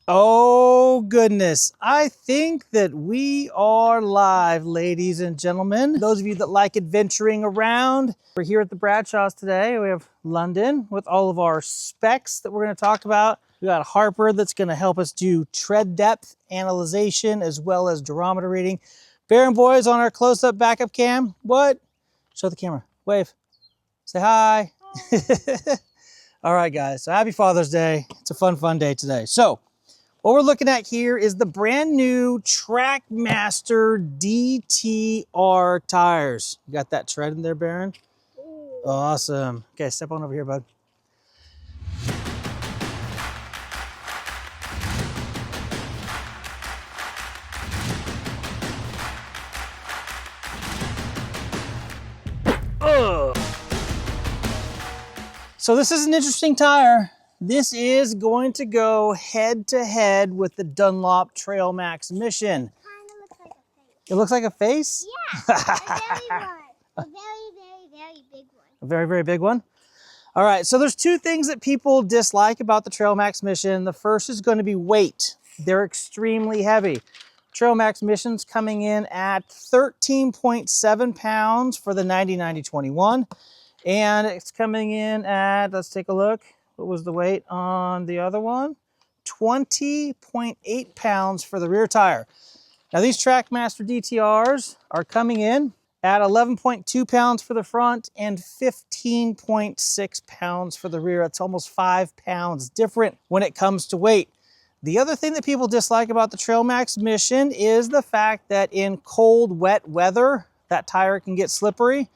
Oh goodness, I think that we are live, ladies and gentlemen. Those of you that like adventuring around, we're here at the Bradshaws today. We have London with all of our specs that we're going to talk about. We got Harper that's going to help us do tread depth analyzation as well as durometer reading. Baron Boy's on our close-up backup cam. What? Show the camera. Wave. Say hi. All right, guys. So happy Father's Day. It's a fun day today. So what we're looking at here is the brand new Trackmaster DTR tires. You got that tread in there, Baron? Awesome. Okay, step on over here, bud. So this is an interesting tire. This is going to go head to head with the Dunlop TrailMax Mission. It looks like a face. Yeah, a very one. A very big one. A very big one? All right, so there's two things that people dislike about the TrailMax Mission. The first is going to be weight. They're extremely heavy. TrailMax Mission's coming in at 13.7 pounds for the 90-90-21. And it's coming in at, let's take a look. What was the weight on the other one? 20.8 pounds for the rear tire. Now these Trackmaster DTRs are coming in at 11.2 pounds for the front and 15.6 pounds for the rear. It's almost 5 pounds different when it comes to weight. The other thing that people dislike about the TrailMax Mission is the fact that in cold, wet weather, that tire can get slippery.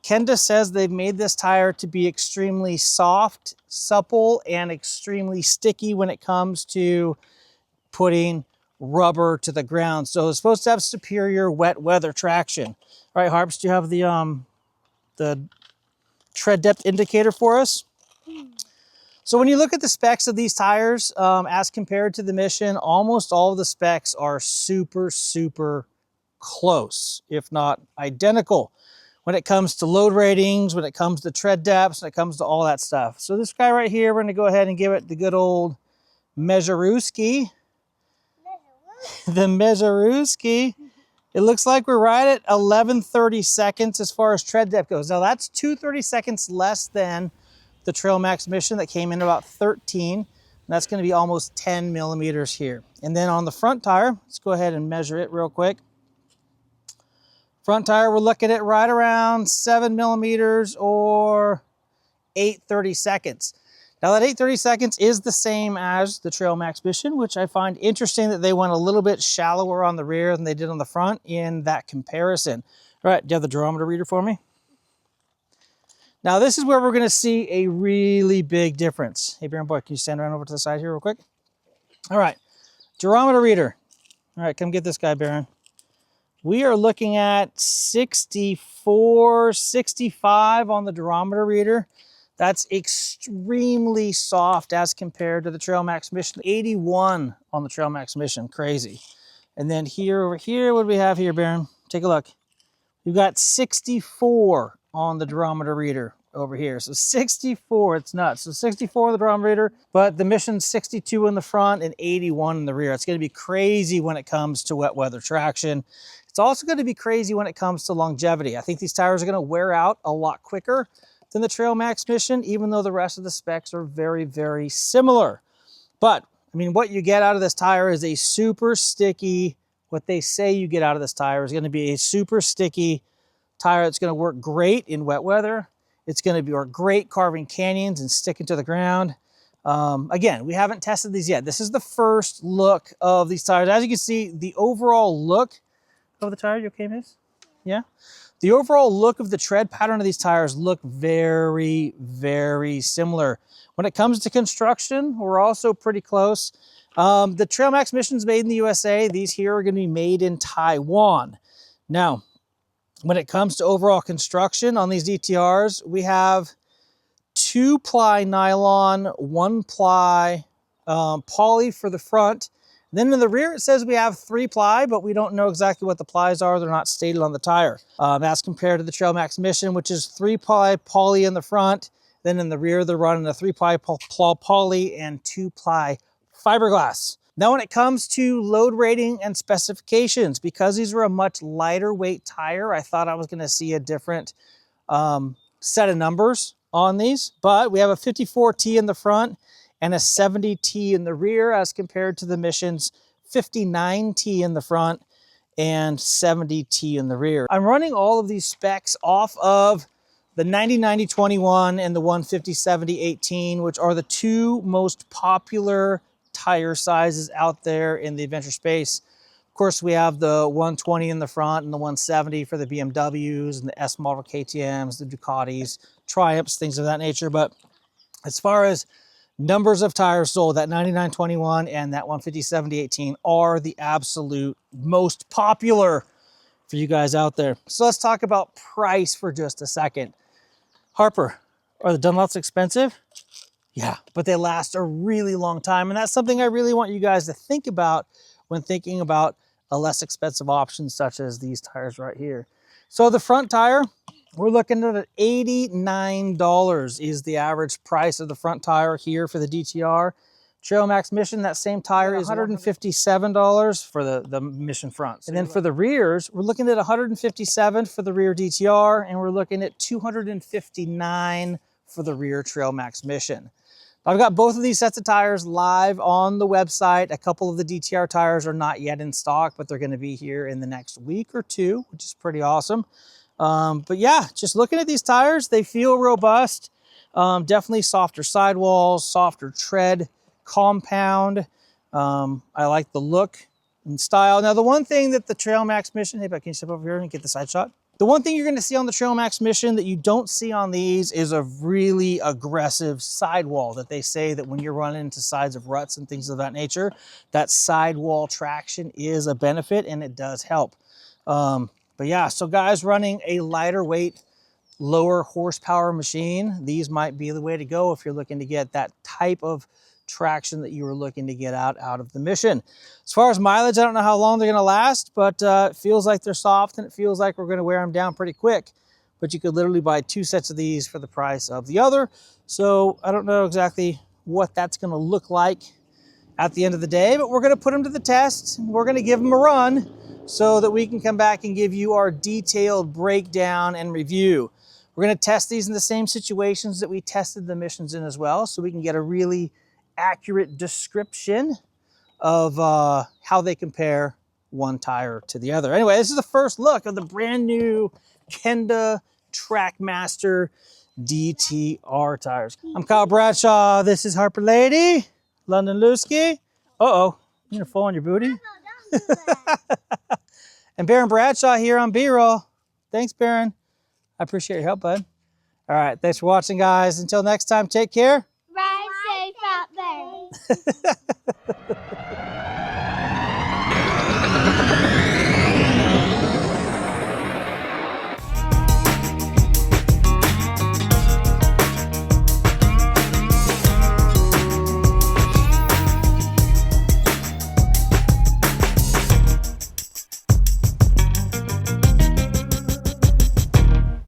Kenda says they've made this tire to be extremely soft, supple, and extremely sticky when it comes to putting rubber to the ground. So it's supposed to have superior wet weather traction. All right, Harps, do you have the tread depth indicator for us? So when you look at the specs of these tires, as compared to the Mission, almost all of the specs are super close, if not identical. When it comes to load ratings, when it comes to tread depths, when it comes to all that stuff. So this guy right here, we're gonna go ahead and give it the good old Measureski. The Measureski. It looks like we're right at 11:30 seconds as far as tread depth goes. Now that's 2:30 seconds less than the TrailMax Mission that came in about 13. And that's gonna be almost 10 millimeters here. And then on the front tire, let's go ahead and measure it real quick. Front tire, we're looking at right around 7 millimeters or 8:30 seconds. Now that 8:30 seconds is the same as the TrailMax Mission, which I find interesting that they went a little bit shallower on the rear than they did on the front in that comparison. All right, do you have the durometer reader for me? Now this is where we're gonna see a really big difference. Hey, Baron Boy, can you stand around over to the side here real quick? All right, durometer reader. All right, come get this guy, Baron. We are looking at 64, 65 on the durometer reader. That's extremely soft as compared to the TrailMax Mission. 81 on the TrailMax Mission, crazy. And then here, over here, what do we have here, Baron? Take a look. We've got 64 on the durometer reader over here. So 64, it's nuts. So 64 on the durometer reader, but the Mission's 62 in the front and 81 in the rear. It's gonna be crazy when it comes to wet weather traction. It's also going to be crazy when it comes to longevity. I think these tires are going to wear out a lot quicker than the TrailMax Mission, even though the rest of the specs are very similar. But, I mean, what you get out of this tire is a super sticky, what they say you get out of this tire is going to be a super sticky tire that's going to work great in wet weather. It's going to work great carving canyons and sticking to the ground. Again, we haven't tested these yet. This is the first look of these tires. As you can see, the overall look of the tire, you okay, miss? Yeah? The overall look of the tread pattern of these tires look very similar. When it comes to construction, we're also pretty close. The TrailMax Mission's made in the USA. These here are going to be made in Taiwan. Now, when it comes to overall construction on these DTRs, we have 2-ply nylon, 1-ply poly for the front. Then in the rear, it says we have 3-ply, but we don't know exactly what the plies are. They're not stated on the tire. As compared to the TrailMax Mission, which is 3-ply poly in the front. Then in the rear, they're running a 3-ply poly and 2-ply fiberglass. Now, when it comes to load rating and specifications, because these are a much lighter weight tire, I thought I was going to see a different set of numbers on these, but we have a 54T in the front and a 70T in the rear as compared to the Mission's 59T in the front and 70T in the rear. I'm running all of these specs off of the 90-90-21 and the 150-70-18, which are the two most popular tire sizes out there in the adventure space. Of course, we have the 120 in the front and the 170 for the BMWs and the S model KTMs, the Ducatis, Triumphs, things of that nature. But as far as numbers of tires sold, that 99-21 and that 150-70-18 are the absolute most popular for you guys out there. So let's talk about price for just a second. Harper, are the Dunlops expensive? Yeah, but they last a really long time. And that's something I really want you guys to think about when thinking about a less expensive option such as these tires right here. So the front tire, we're looking at $89 is the average price of the front tire here for the DTR. TrailMax Mission, that same tire is $157 for the Mission fronts. And then for the rears, we're looking at $157 for the rear DTR, and we're looking at $259 for the rear TrailMax Mission. I've got both of these sets of tires live on the website. A couple of the DTR tires are not yet in stock, but they're going to be here in the next week or two, which is pretty awesome. But yeah, just looking at these tires, they feel robust. Definitely softer sidewalls, softer tread compound. I like the look and style. Now, the one thing that the TrailMax Mission, hey, can you step over here and get the side shot? The one thing you're going to see on the TrailMax Mission that you don't see on these is a really aggressive sidewall that they say that when you're running into sides of ruts and things of that nature, that sidewall traction is a benefit and it does help. But yeah, so guys running a lighter weight, lower horsepower machine, these might be the way to go if you're looking to get that type of traction that you were looking to get out of the Mission. As far as mileage, I don't know how long they're going to last, but it feels like they're soft and it feels like we're going to wear them down pretty quick. But you could literally buy two sets of these for the price of the other. So I don't know exactly what that's going to look like at the end of the day, but we're going to put them to the test. We're going to give them a run so that we can come back and give you our detailed breakdown and review. We're going to test these in the same situations that we tested the Missions in as well, so we can get a really accurate description of how they compare one tire to the other. Anyway, this is the first look of the brand new Kenda Trackmaster DTR tires. I'm Kyle Bradshaw. This is Harper Lady, London Lusky. Uh-oh, you're gonna fall on your booty? No, don't do that. And Baron Bradshaw here on B-roll. Thanks, Baron. I appreciate your help, bud. All right, thanks for watching, guys. Until next time, take care. Ride safe out there.